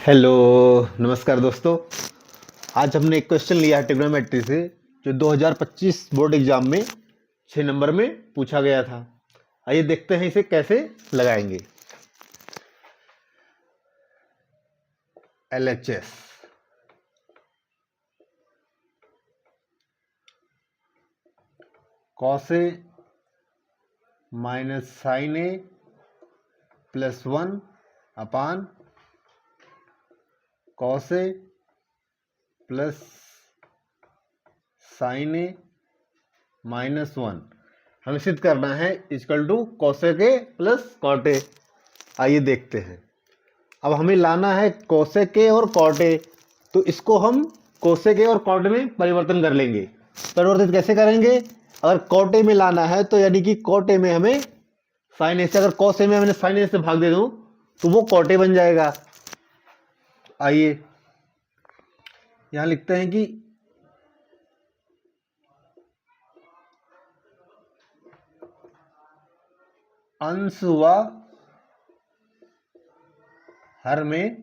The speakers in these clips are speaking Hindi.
हेलो, नमस्कार दोस्तों। आज हमने एक क्वेश्चन लिया है ट्रिग्नोमेट्री से, जो 2025 बोर्ड एग्जाम में 6 नंबर में पूछा गया था। आइए देखते हैं इसे कैसे लगाएंगे। LHS cos A minus sine A plus 1 upon cos A plus sine A minus 1 हमें सिद्ध करना है equal to cosec A plus cot A। आइए देखते हैं। अब हमें लाना है cosec A और cot A, तो इसको हम cosec A और cot में परिवर्तन कर लेंगे। परिवर्तित कैसे करेंगे? अगर cot A में लाना है तो यानी कि cot A में हमें sin A से, अगर cos A में हमने sin A से भाग दे दूं तो वो cot A बन जाएगा। आइए यहां लिखते हैं कि अंश व हर में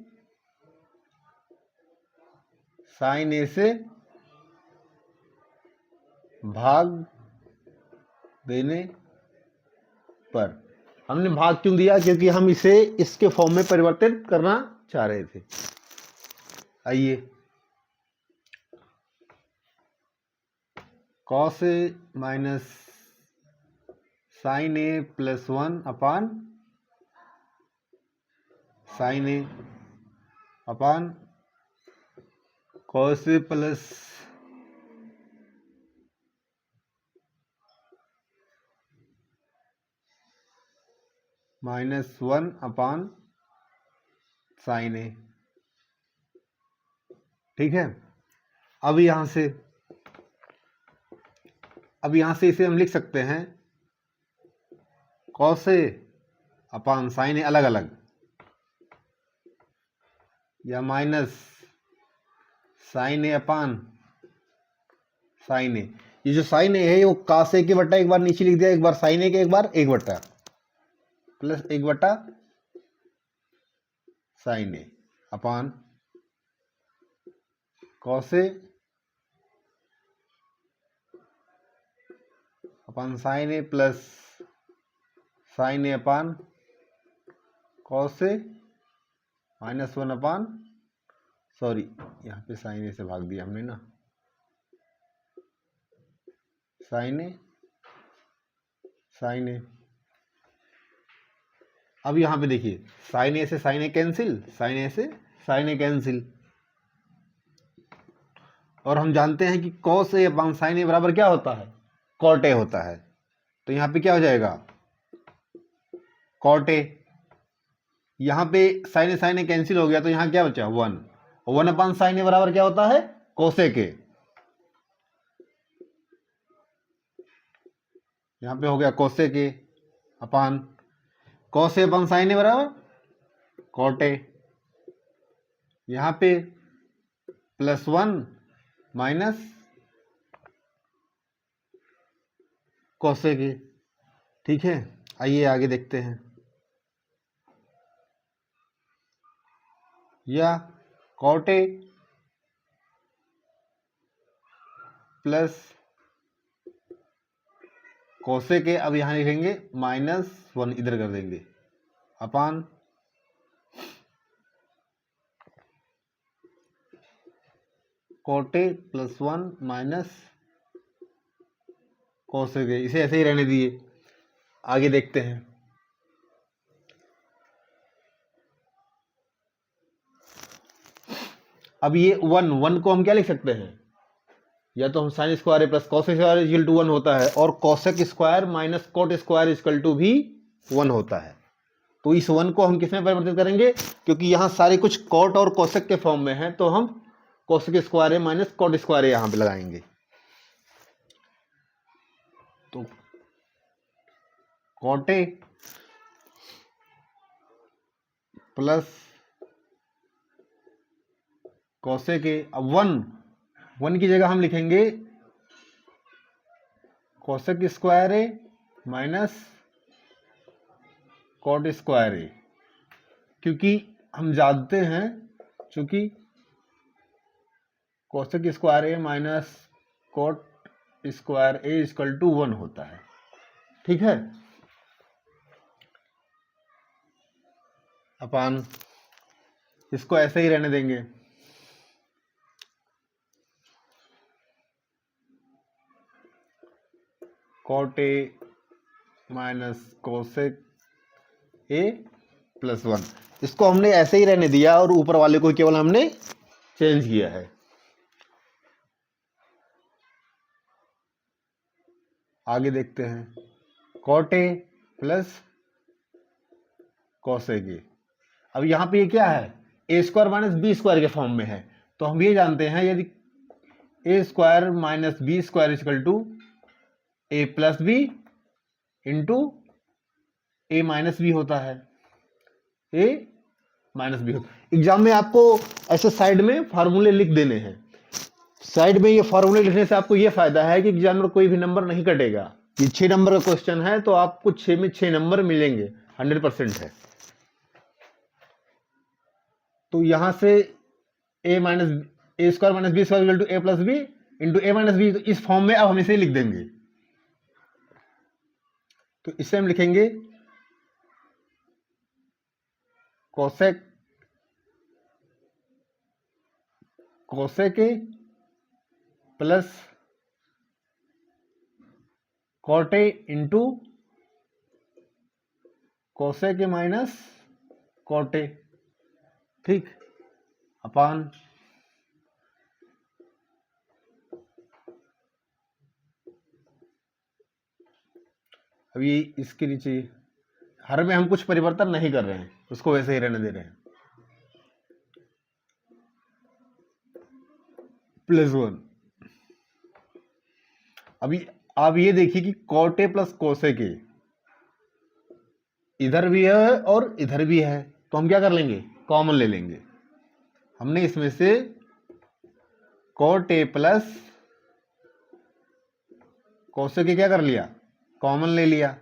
sin A से भाग देने पर। हमने भाग क्यों दिया? क्योंकि हम इसे इसके फॉर्म में परिवर्तित करना चाह रहे थे। आइए cos A minus sine A plus 1 upon sine A upon cos A plus minus 1 upon sine A। ठीक है। अब यहां से इसे हम लिख सकते हैं cos A upon sine A अलग अलग, या minus sine A upon sine A। ये जो साइन A है वो cos A के बट्टा एक बार नीचे लिख दिया, एक बार साइन A के, एक बार एक बट्टा प्लस एक बट्टा sine A upon cos A upon sine A plus sine A upon cos A minus 1 upon, sorry यहाँ पे साइन A से भाग दिया हमने ना, साइन A। अब यहाँ पे देखिए साइन A से sine A cancel, sine A से साइन A कैंसिल, और हम जानते हैं कि cos A upon sine A बराबर क्या होता है? cot A होता है। तो यहाँ पे क्या हो जाएगा? cot A। यहाँ पे साइन A कैंसिल हो गया तो यहाँ क्या बचा? 1। 1 अपान साइन A बराबर क्या होता है? cosec A। यहाँ पे हो गया cosec A upon cos A upon sine A बराबर cot A। यहाँ पे प्लस 1 माइनस cosec A। ठीक है। आइए आगे देखते हैं। या cot A plus cosec A, अब यहाँ लिखेंगे माइनस 1, इधर कर देंगे, अपान cot A plus 1 minus cosec A। इसे ऐसे ही रहने दिए। आगे देखते हैं। अब ये 1 को हम क्या लिख सकते हैं? या तो हम sine square A plus cos square equal to 1 होता है, और cosec square minus cot square equal to भी 1 होता है। तो इस 1 को हम किसमें परिवर्तित करेंगे? क्योंकि यहाँ सारे कुछ कॉट और कॉसेक के फॉर्म में है, तो हम cosec square A minus cot square A यहाँ पे लगाएंगे। तो cot A plus cosec A. अब 1 की जगह हम लिखेंगे cosec square A minus cot square A, क्योंकि हम जानते हैं चूंकि cosec square A minus cot square A equal to 1 होता है। ठीक है, अपन इसको ऐसे ही रहने देंगे। Cot A minus cosec A plus 1, इसको हमने ऐसे ही रहने दिया और ऊपर वाले को केवल हमने चेंज किया है। आगे देखते हैं, cot A plus cosec A. अब यहां पे ये क्या है, A square minus B square के फॉर्म में है, तो हम ये जानते हैं यदि A square minus B square equal to A plus B into A minus B होता है, ए माइनस बी होता है। एग्जाम में आपको ऐसे साइड में फार्मूले लिख देने हैं। साइड में ये फार्मूले लिखने से आपको ये फायदा है कि एग्जाम में कोई भी नंबर नहीं कटेगा। ये 6 नंबर का क्वेश्चन है तो आपको 6 में 6 नंबर मिलेंगे, 100% है। तो यहां से A square minus B square equal to A plus B into A minus B, तो इस फॉर्म में अब हम इसे लिख देंगे। तो इसे हम लिखेंगे cosec A plus cot A into cosec A minus cot A. ठीक, अपान अभी इसके नीचे हर में हम कुछ परिवर्तन नहीं कर रहे हैं, उसको वैसे ही रहने दे रहे हैं, प्लस 1। अभी आप ये देखिए कि cot A plus cosec A इधर भी है और इधर भी है, तो हम क्या कर लेंगे, कॉमन ले लेंगे। हमने इसमें से cot A plus cosec A क्या कर लिया, कॉमन ले लिया।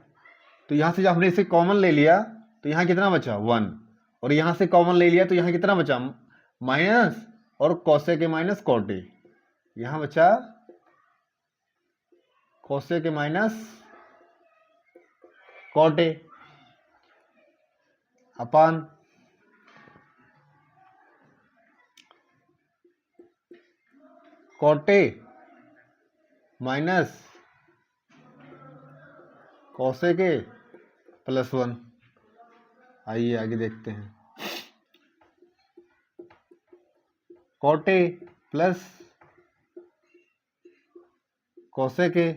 तो यहां से जब हमने इसे कॉमन ले लिया तो यहां कितना बचा, 1, और यहां से कॉमन ले लिया तो यहां कितना बचा, माइनस, और cosec A minus cot A, यहां बचा cosec A minus cot A upon cot A minus cosec A plus 1। आइए आगे देखते हैं, cot A plus cosec A.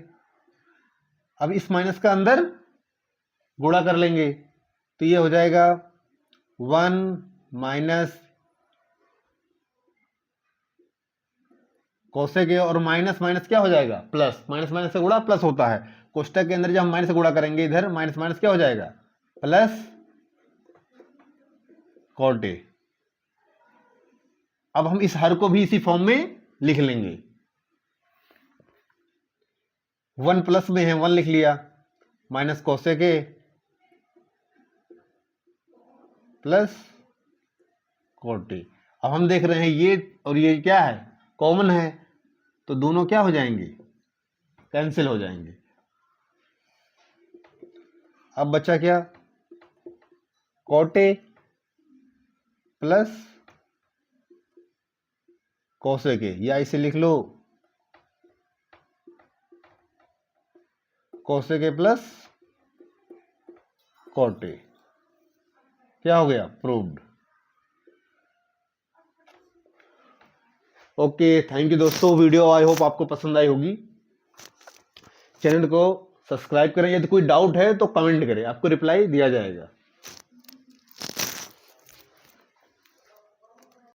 अब इस माइनस का अंदर गुणा कर लेंगे तो ये हो जाएगा 1 माइनस कोसेक ए, और माइनस माइनस क्या हो जाएगा, प्लस, माइनस माइनस से गुणा प्लस होता है। कोष्टक के अंदर जब हम माइनस से गुणा करेंगे इधर माइनस माइनस क्या हो जाएगा, प्लस कॉट ए। अब हम इस हर को भी इसी फॉर्म में लिख लेंगे, 1 प्लस में है 1 लिख लिया, minus cosec A plus cot A. अब हम देख रहे हैं ये और ये क्या है, कॉमन है, तो दोनों क्या हो जाएंगे, कैंसिल हो जाएंगे। अब बचा क्या, cot A plus cosec A, या इसे लिख लो cosec A plus cot A. क्या हो गया, प्रूव्ड। ओके, थैंक यू दोस्तों। वीडियो आई होप आपको पसंद आई होगी। चैनल को सब्सक्राइब करें, यदि कोई डाउट है तो कमेंट करें, आपको रिप्लाई दिया जाएगा।